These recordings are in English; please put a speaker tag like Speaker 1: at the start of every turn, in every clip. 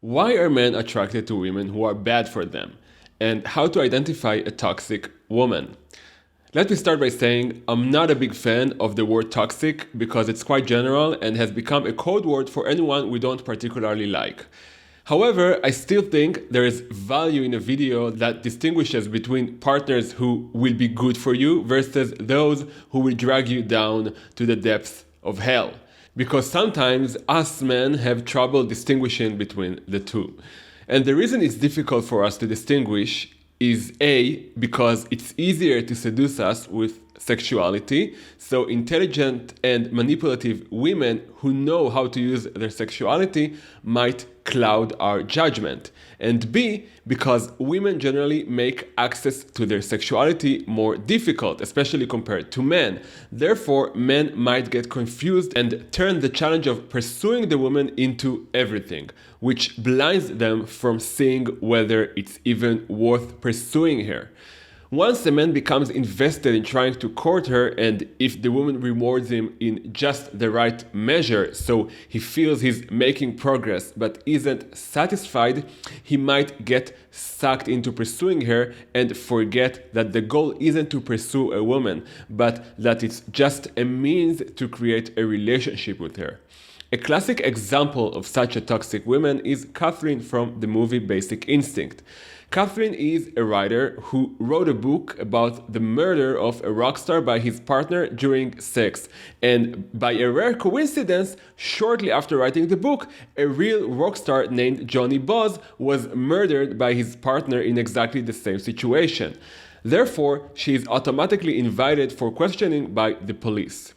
Speaker 1: Why are men attracted to women who are bad for them? And how to identify a toxic woman? Let me start by saying I'm not a big fan of the word toxic because it's quite general and has become a code word for anyone we don't particularly like. However, I still think there is value in a video that distinguishes between partners who will be good for you versus those who will drag you down to the depths of hell. Because sometimes us men have trouble distinguishing between the two. And the reason it's difficult for us to distinguish is A, because it's easier to seduce us with sexuality. So intelligent and manipulative women who know how to use their sexuality might cloud our judgment. And B, because women generally make access to their sexuality more difficult, especially compared to men. Therefore, men might get confused and turn the challenge of pursuing the woman into everything, which blinds them from seeing whether it's even worth pursuing her. Once a man becomes invested in trying to court her, and if the woman rewards him in just the right measure, so he feels he's making progress but isn't satisfied, he might get sucked into pursuing her and forget that the goal isn't to pursue a woman, but that it's just a means to create a relationship with her. A classic example of such a toxic woman is Catherine from the movie Basic Instinct. Catherine is a writer who wrote a book about the murder of a rock star by his partner during sex. And by a rare coincidence, shortly after writing the book, a real rock star named Johnny Boz was murdered by his partner in exactly the same situation. Therefore, she is automatically invited for questioning by the police.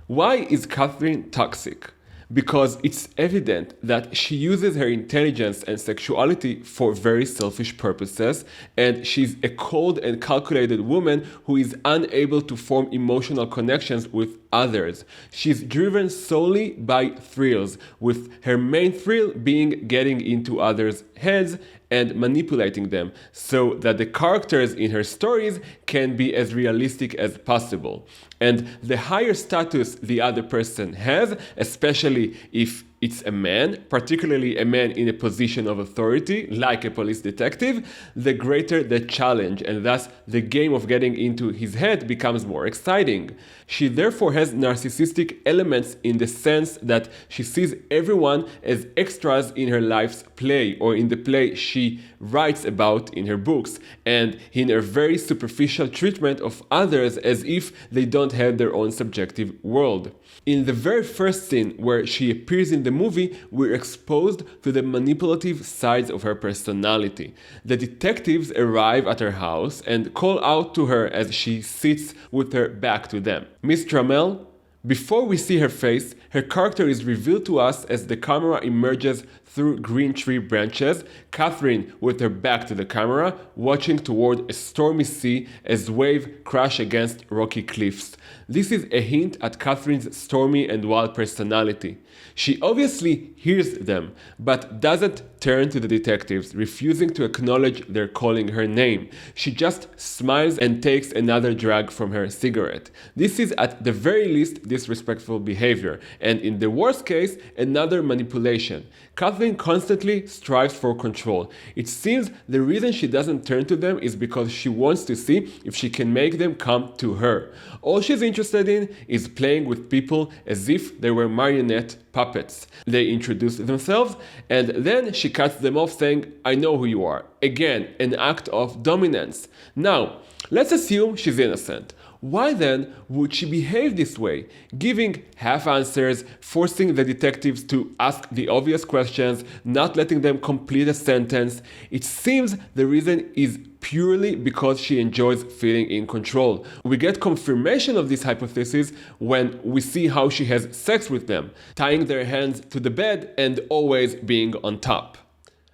Speaker 1: Why is Catherine toxic? Because it's evident that she uses her intelligence and sexuality for very selfish purposes, and she's a cold and calculated woman who is unable to form emotional connections with others. She's driven solely by thrills, with her main thrill being getting into others' heads and manipulating them so that the characters in her stories can be as realistic as possible. And the higher status the other person has, especially if it's a man, particularly a man in a position of authority, like a police detective, the greater the challenge, and thus the game of getting into his head becomes more exciting. She therefore has narcissistic elements in the sense that she sees everyone as extras in her life's play or in the play she writes about in her books, and in her very superficial treatment of others as if they don't have their own subjective world. In the very first scene where she appears in the movie, we're exposed to the manipulative sides of her personality. The detectives arrive at her house and call out to her as she sits with her back to them. Miss Trammell? Before we see her face, her character is revealed to us as the camera emerges through green tree branches, Catherine with her back to the camera, watching toward a stormy sea as waves crash against rocky cliffs. This is a hint at Catherine's stormy and wild personality. She obviously hears them, but doesn't turn to the detectives, refusing to acknowledge their calling her name. She just smiles and takes another drag from her cigarette. This is at the very least disrespectful behavior, and in the worst case, another manipulation. Catherine constantly strives for control. It seems the reason she doesn't turn to them is because she wants to see if she can make them come to her. All she's interested in is playing with people as if they were marionette puppets. They introduce themselves and then she cuts them off saying, "I know who you are." Again, an act of dominance. Now, let's assume she's innocent. Why then would she behave this way, giving half answers, forcing the detectives to ask the obvious questions, not letting them complete a sentence? It seems the reason is purely because she enjoys feeling in control. We get confirmation of this hypothesis when we see how she has sex with them, tying their hands to the bed and always being on top.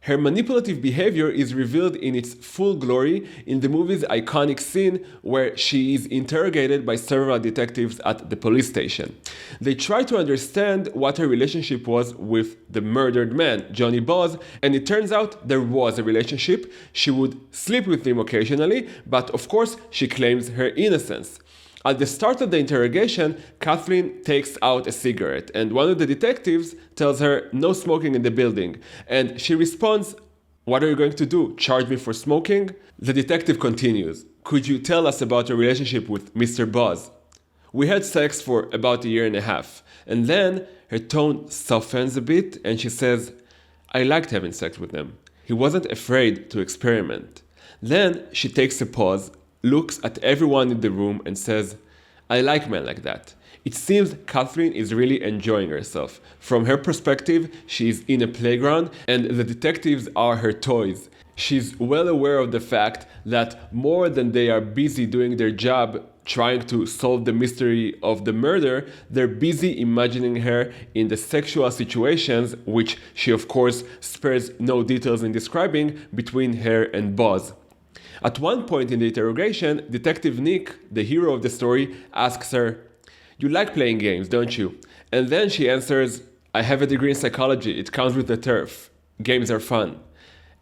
Speaker 1: Her manipulative behavior is revealed in its full glory in the movie's iconic scene where she is interrogated by several detectives at the police station. They try to understand what her relationship was with the murdered man, Johnny Boz, and it turns out there was a relationship. She would sleep with him occasionally, but of course she claims her innocence. At the start of the interrogation, Catherine takes out a cigarette, and one of the detectives tells her no smoking in the building, and she responds, "What are you going to do? Charge me for smoking?" The detective continues, "Could you tell us about your relationship with Mr. Boz?" "We had sex for about a year and a half." And then her tone softens a bit and she says, "I liked having sex with him. He wasn't afraid to experiment." Then she takes a pause, looks at everyone in the room and says, "I like men like that." It seems Catherine is really enjoying herself. From her perspective, she is in a playground and the detectives are her toys. She's well aware of the fact that more than they are busy doing their job trying to solve the mystery of the murder, they're busy imagining her in the sexual situations, which she of course spares no details in describing, between her and Boz. At one point in the interrogation, Detective Nick, the hero of the story, asks her, "You like playing games, don't you?" And then she answers, "I have a degree in psychology, it comes with the turf. Games are fun."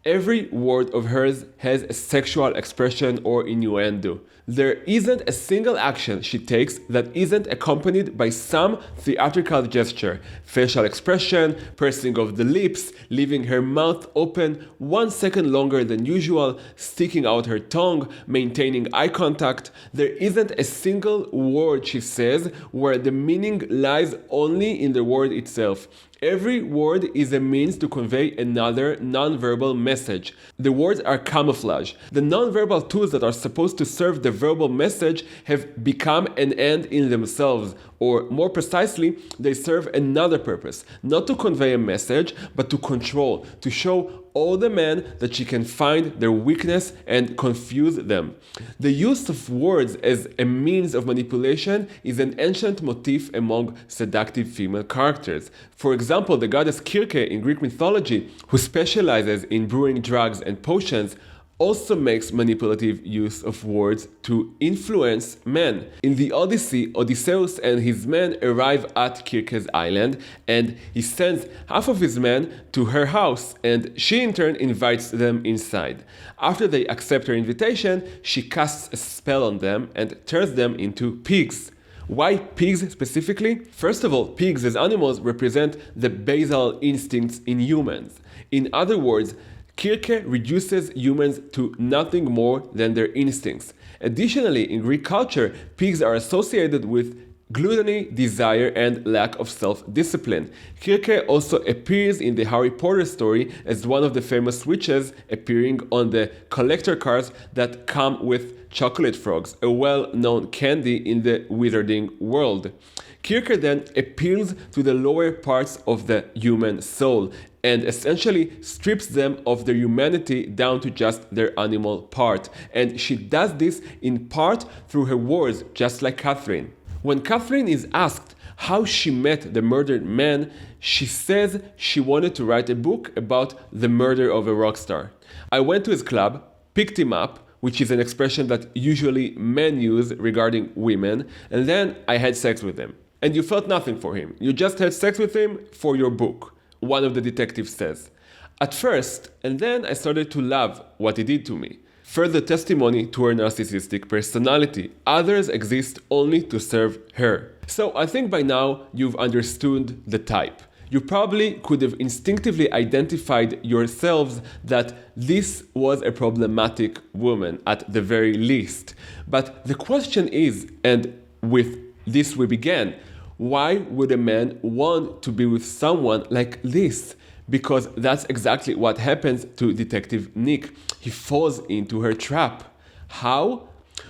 Speaker 1: Every word of hers has a sexual expression or innuendo. There isn't a single action she takes that isn't accompanied by some theatrical gesture, facial expression, pursing of the lips, leaving her mouth open 1 second longer than usual, sticking out her tongue, maintaining eye contact. There isn't a single word she says where the meaning lies only in the word itself. Every word is a means to convey another non-verbal message. The words are camouflage. The non-verbal tools that are supposed to serve the verbal message have become an end in themselves, or more precisely, they serve another purpose, not to convey a message, but to control, to show all the men that she can find their weakness and confuse them. The use of words as a means of manipulation is an ancient motif among seductive female characters. For example, the goddess Kirke in Greek mythology, who specializes in brewing drugs and potions, also makes manipulative use of words to influence men. In the Odyssey, Odysseus and his men arrive at Kirke's island and he sends half of his men to her house and she in turn invites them inside. After they accept her invitation, she casts a spell on them and turns them into pigs. Why pigs specifically? First of all, pigs as animals represent the basal instincts in humans. In other words, Kirke reduces humans to nothing more than their instincts. Additionally, in Greek culture, pigs are associated with gluttony, desire, and lack of self-discipline. Kirke also appears in the Harry Potter story as one of the famous witches, appearing on the collector cards that come with chocolate frogs, a well-known candy in the wizarding world. Kirke then appeals to the lower parts of the human soul and essentially strips them of their humanity down to just their animal part. And she does this in part through her words, just like Catherine. When Catherine is asked how she met the murdered man, she says she wanted to write a book about the murder of a rock star. "I went to his club, picked him up," which is an expression that usually men use regarding women, "and then I had sex with him." "And you felt nothing for him. You just had sex with him for your book," one of the detectives says. "At first, and then I started to love what he did to me." Further testimony to her narcissistic personality. Others exist only to serve her. So I think by now you've understood the type. You probably could have instinctively identified yourselves that this was a problematic woman at the very least. But the question is, and with this we began, why would a man want to be with someone like this? Because that's exactly what happens to Detective Nick. He falls into her trap. How?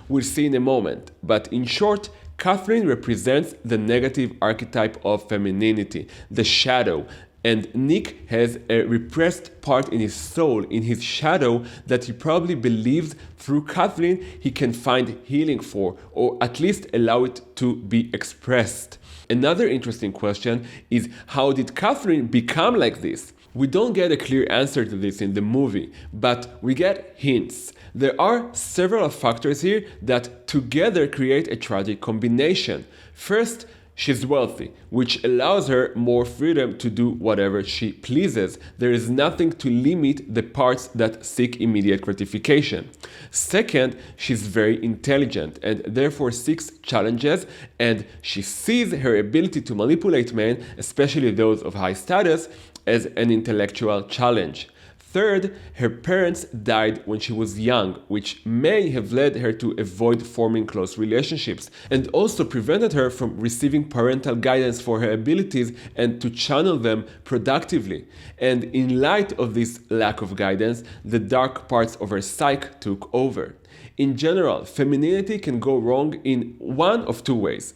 Speaker 1: We'll see in a moment. But in short, Catherine represents the negative archetype of femininity, the shadow. And Nick has a repressed part in his soul, in his shadow, that he probably believes through Catherine he can find healing for, or at least allow it to be expressed. Another interesting question is, how did Catherine become like this? We don't get a clear answer to this in the movie, but we get hints. There are several factors here that together create a tragic combination. First, She's wealthy, which allows her more freedom to do whatever she pleases. There is nothing to limit the parts that seek immediate gratification. Second, she's very intelligent and therefore seeks challenges, and she sees her ability to manipulate men, especially those of high status, as an intellectual challenge. Third, her parents died when she was young, which may have led her to avoid forming close relationships and also prevented her from receiving parental guidance for her abilities and to channel them productively. And in light of this lack of guidance, the dark parts of her psyche took over. In general, femininity can go wrong in one of two ways.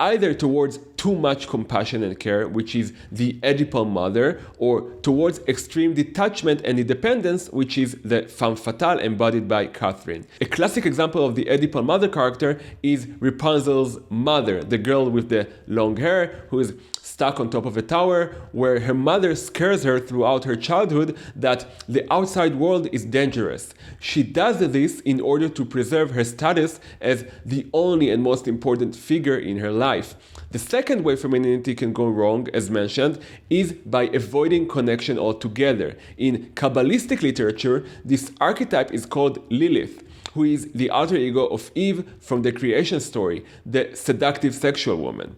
Speaker 1: Either towards too much compassion and care, which is the Oedipal mother, or towards extreme detachment and independence, which is the femme fatale embodied by Catherine. A classic example of the Oedipal mother character is Rapunzel's mother, the girl with the long hair who is stuck on top of a tower, where her mother scares her throughout her childhood that the outside world is dangerous. She does this in order to preserve her status as the only and most important figure in her life. The second way femininity can go wrong, as mentioned, is by avoiding connection altogether. In Kabbalistic literature, this archetype is called Lilith, who is the alter ego of Eve from the creation story, the seductive sexual woman.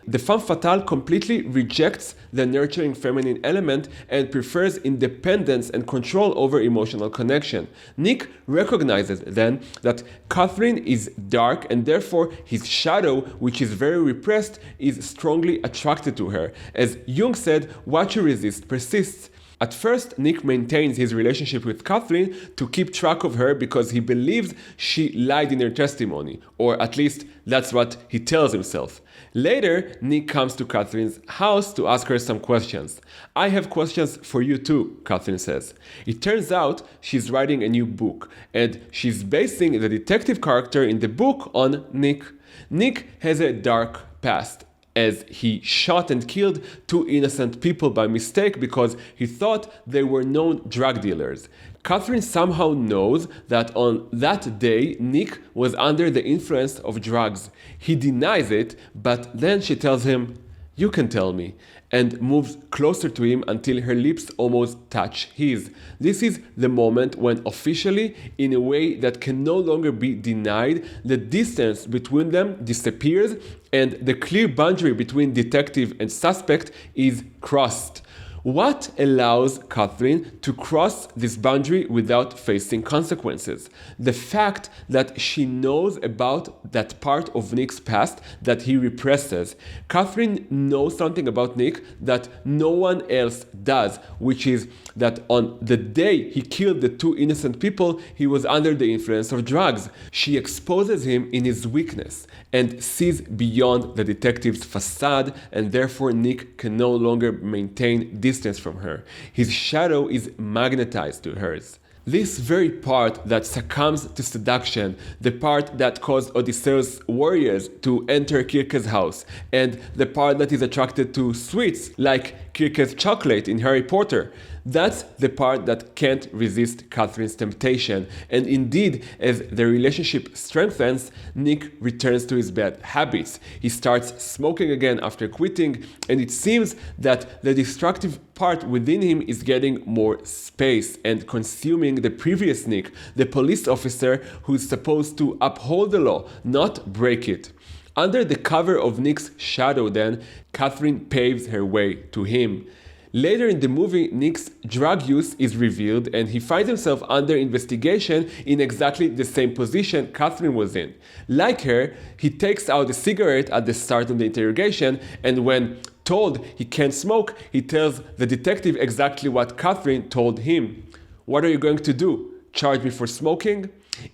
Speaker 1: The femme fatale completely rejects the nurturing feminine element and prefers independence and control over emotional connection. Nick recognizes then that Catherine is dark and therefore his shadow, which is very repressed, is strongly attracted to her. As Jung said, what you resist persists. At first, Nick maintains his relationship with Catherine to keep track of her because he believes she lied in her testimony, or at least that's what he tells himself. Later, Nick comes to Catherine's house to ask her some questions. "I have questions for you too," Catherine says. It turns out she's writing a new book, and she's basing the detective character in the book on Nick. Nick has a dark past, as he shot and killed two innocent people by mistake because he thought they were known drug dealers. Catherine somehow knows that on that day, Nick was under the influence of drugs. He denies it, but then she tells him, "You can tell me," and moves closer to him until her lips almost touch his. This is the moment when officially, in a way that can no longer be denied, the distance between them disappears and the clear boundary between detective and suspect is crossed. What allows Catherine to cross this boundary without facing consequences? The fact that she knows about that part of Nick's past that he represses. Catherine knows something about Nick that no one else does, which is that on the day he killed the two innocent people, he was under the influence of drugs. She exposes him in his weakness and sees beyond the detective's facade, and therefore Nick can no longer maintain distance from her. His shadow is magnetized to hers. This very part that succumbs to seduction, the part that caused Odysseus' warriors to enter Kirke's house, and the part that is attracted to sweets like Kirke's chocolate in Harry Potter, that's the part that can't resist Catherine's temptation. And indeed, as the relationship strengthens, Nick returns to his bad habits. He starts smoking again after quitting, and it seems that the destructive part within him is getting more space and consuming the previous Nick, the police officer who's supposed to uphold the law, not break it. Under the cover of Nick's shadow then, Catherine paves her way to him. Later in the movie, Nick's drug use is revealed and he finds himself under investigation in exactly the same position Catherine was in. Like her, he takes out a cigarette at the start of the interrogation, and when told he can't smoke, he tells the detective exactly what Catherine told him. "What are you going to do? Charge me for smoking?"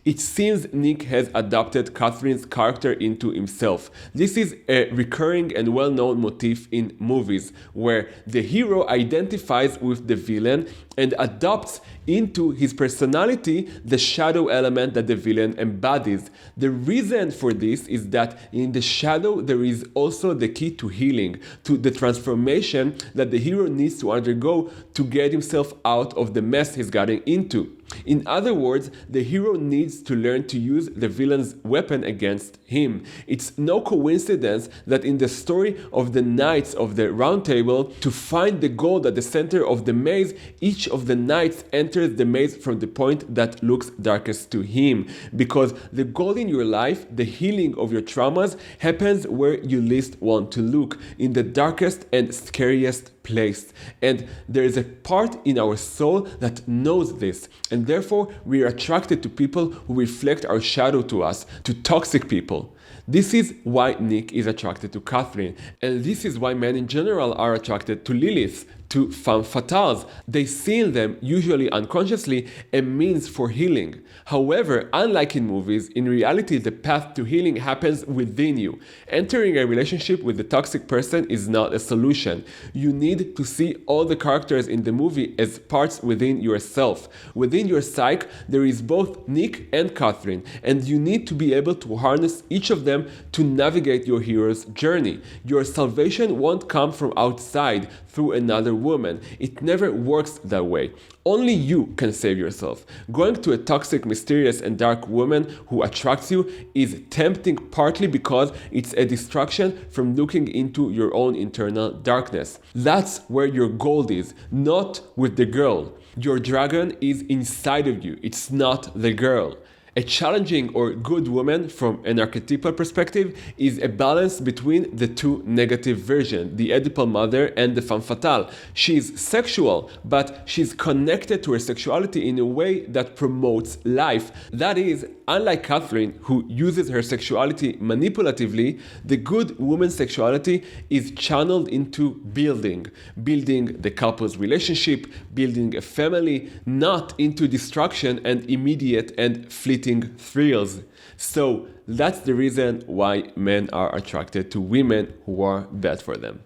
Speaker 1: It seems Nick has adopted Catherine's character into himself. This is a recurring and well-known motif in movies, where the hero identifies with the villain and adopts into his personality the shadow element that the villain embodies. The reason for this is that in the shadow there is also the key to healing, to the transformation that the hero needs to undergo to get himself out of the mess he's gotten into. In other words, the hero needs to learn to use the villain's weapon against him. It's no coincidence that in the story of the Knights of the Round Table, to find the gold at the center of the maze, each of the knights enters the maze from the point that looks darkest to him. Because the goal in your life, the healing of your traumas, happens where you least want to look, in the darkest and scariest place. And there is a part in our soul that knows this, and therefore we are attracted to people who reflect our shadow to us, to toxic people. This is why Nick is attracted to Catherine, and this is why men in general are attracted to Lilith, to femme fatales. They see in them, usually unconsciously, a means for healing. However, unlike in movies, in reality the path to healing happens within you. Entering a relationship with a toxic person is not a solution. You need to see all the characters in the movie as parts within yourself. Within your psyche, there is both Nick and Catherine, and you need to be able to harness each of them to navigate your hero's journey. Your salvation won't come from outside through another woman. It never works that way. Only you can save yourself. Going to a toxic, mysterious, and dark woman who attracts you is tempting, partly because it's a distraction from looking into your own internal darkness. That's where your gold is, not with the girl. Your dragon is inside of you. It's not the girl. A challenging or good woman, from an archetypal perspective, is a balance between the two negative versions, the Oedipal mother and the femme fatale. She's sexual, but she's connected to her sexuality in a way that promotes life. That is, unlike Catherine, who uses her sexuality manipulatively, the good woman's sexuality is channeled into building the couple's relationship, building a family, not into destruction and immediate and fleeting thrills. So that's the reason why men are attracted to women who are bad for them.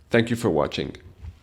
Speaker 1: Thank you for watching.